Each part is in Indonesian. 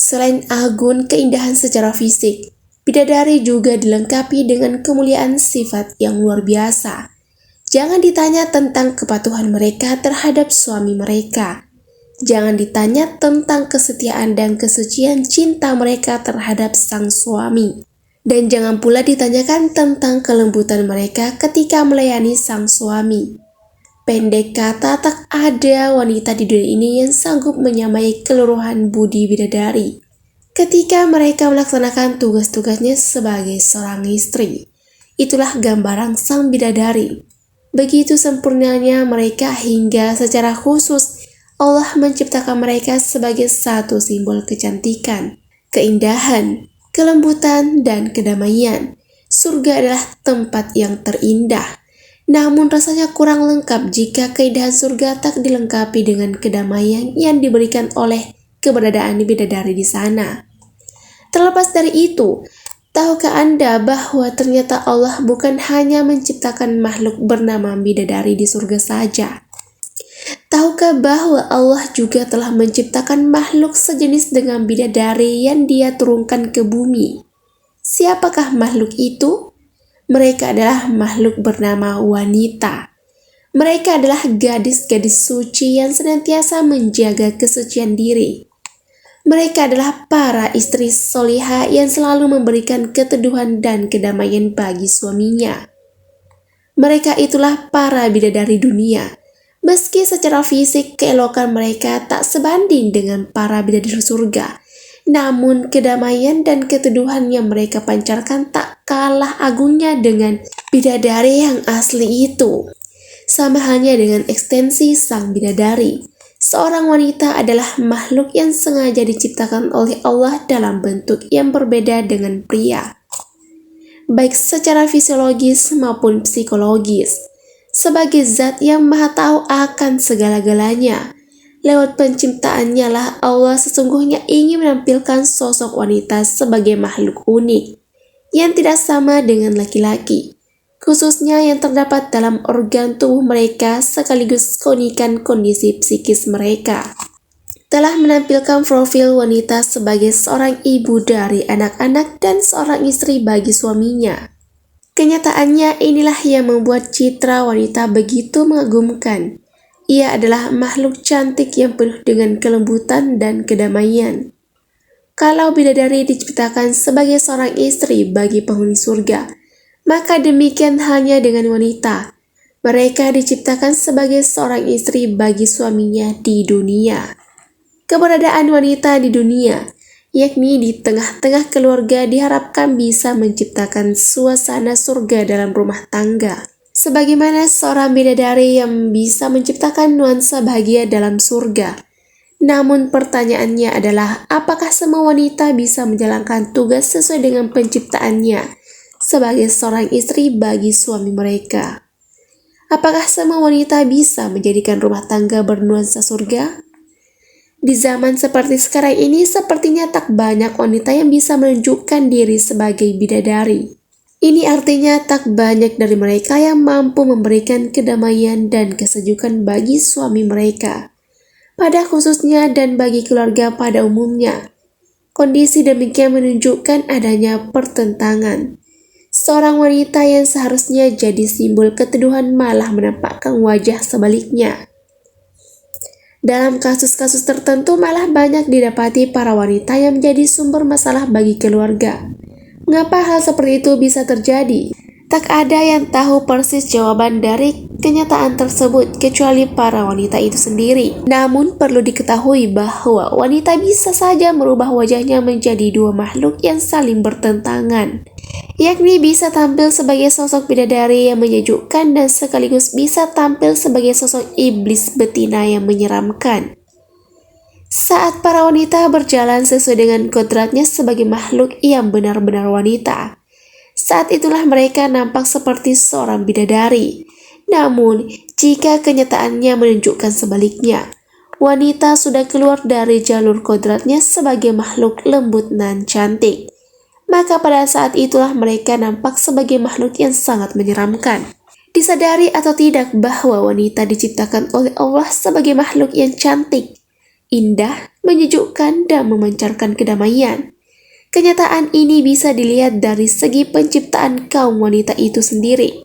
Selain agun keindahan secara fisik, bidadari juga dilengkapi dengan kemuliaan sifat yang luar biasa. Jangan ditanya tentang kepatuhan mereka terhadap suami mereka. Jangan ditanya tentang kesetiaan dan kesucian cinta mereka terhadap sang suami. Dan jangan pula ditanyakan tentang kelembutan mereka ketika melayani sang suami. Pendek kata, tak ada wanita di dunia ini yang sanggup menyamai keluruhan budi bidadari ketika mereka melaksanakan tugas-tugasnya sebagai seorang istri. Itulah gambaran sang bidadari. Begitu sempurnanya mereka hingga secara khusus Allah menciptakan mereka sebagai satu simbol kecantikan, keindahan, kelembutan, dan kedamaian. Surga adalah tempat yang terindah. Namun rasanya kurang lengkap jika keindahan surga tak dilengkapi dengan kedamaian yang diberikan oleh keberadaan bidadari di sana. Terlepas dari itu, tahukah Anda bahwa ternyata Allah bukan hanya menciptakan makhluk bernama bidadari di surga saja? Tahukah bahwa Allah juga telah menciptakan makhluk sejenis dengan bidadari yang Dia turunkan ke bumi? Siapakah makhluk itu? Mereka adalah makhluk bernama wanita. Mereka adalah gadis-gadis suci yang senantiasa menjaga kesucian diri. Mereka adalah para istri soliha yang selalu memberikan keteduhan dan kedamaian bagi suaminya. Mereka itulah para bidadari dunia. Meski secara fisik keelokan mereka tak sebanding dengan para bidadari surga, namun kedamaian dan keteduhan yang mereka pancarkan tak kalah agungnya dengan bidadari yang asli itu. Sama halnya dengan ekstensi sang bidadari. Seorang wanita adalah makhluk yang sengaja diciptakan oleh Allah dalam bentuk yang berbeda dengan pria, baik secara fisiologis maupun psikologis. Sebagai zat yang maha tahu akan segala-galanya, lewat penciptaannya lah Allah sesungguhnya ingin menampilkan sosok wanita sebagai makhluk unik, yang tidak sama dengan laki-laki, khususnya yang terdapat dalam organ tubuh mereka sekaligus keunikan kondisi psikis mereka. Telah menampilkan profil wanita sebagai seorang ibu dari anak-anak dan seorang istri bagi suaminya. Kenyataannya inilah yang membuat citra wanita begitu mengagumkan. Ia adalah makhluk cantik yang penuh dengan kelembutan dan kedamaian. Kalau bidadari diciptakan sebagai seorang istri bagi penghuni surga, maka demikian halnya dengan wanita. Mereka diciptakan sebagai seorang istri bagi suaminya di dunia. Keberadaan wanita di dunia, yakni di tengah-tengah keluarga, diharapkan bisa menciptakan suasana surga dalam rumah tangga. Sebagaimana seorang bidadari yang bisa menciptakan nuansa bahagia dalam surga. Namun pertanyaannya adalah, apakah semua wanita bisa menjalankan tugas sesuai dengan penciptaannya sebagai seorang istri bagi suami mereka? Apakah semua wanita bisa menjadikan rumah tangga bernuansa surga? Di zaman seperti sekarang ini, sepertinya tak banyak wanita yang bisa menunjukkan diri sebagai bidadari. Ini artinya tak banyak dari mereka yang mampu memberikan kedamaian dan kesejukan bagi suami mereka, pada khususnya dan bagi keluarga pada umumnya. Kondisi demikian menunjukkan adanya pertentangan. Seorang wanita yang seharusnya jadi simbol keteduhan malah menampakkan wajah sebaliknya. Dalam kasus-kasus tertentu malah banyak didapati para wanita yang menjadi sumber masalah bagi keluarga. Mengapa hal seperti itu bisa terjadi? Tak ada yang tahu persis jawaban dari kenyataan tersebut kecuali para wanita itu sendiri. Namun perlu diketahui bahwa wanita bisa saja merubah wajahnya menjadi dua makhluk yang saling bertentangan, yakni bisa tampil sebagai sosok bidadari yang menyejukkan dan sekaligus bisa tampil sebagai sosok iblis betina yang menyeramkan. Saat para wanita berjalan sesuai dengan kodratnya sebagai makhluk yang benar-benar wanita, saat itulah mereka nampak seperti seorang bidadari. Namun, jika kenyataannya menunjukkan sebaliknya, wanita sudah keluar dari jalur kodratnya sebagai makhluk lembut dan cantik, maka pada saat itulah mereka nampak sebagai makhluk yang sangat menyeramkan. Disadari atau tidak bahwa wanita diciptakan oleh Allah sebagai makhluk yang cantik, indah, menyejukkan, dan memancarkan kedamaian. Kenyataan ini bisa dilihat dari segi penciptaan kaum wanita itu sendiri,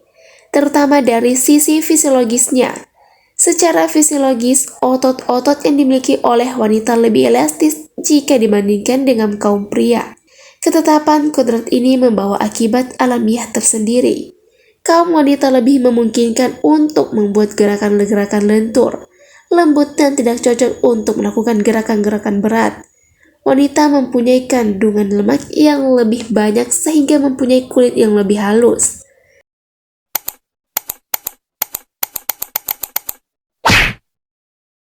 terutama dari sisi fisiologisnya. Secara fisiologis, otot-otot yang dimiliki oleh wanita lebih elastis jika dibandingkan dengan kaum pria. Ketetapan kodrat ini membawa akibat alamiah tersendiri. Kaum wanita lebih memungkinkan untuk membuat gerakan-gerakan lentur, lembut, dan tidak cocok untuk melakukan gerakan-gerakan berat. Wanita mempunyai kandungan lemak yang lebih banyak sehingga mempunyai kulit yang lebih halus.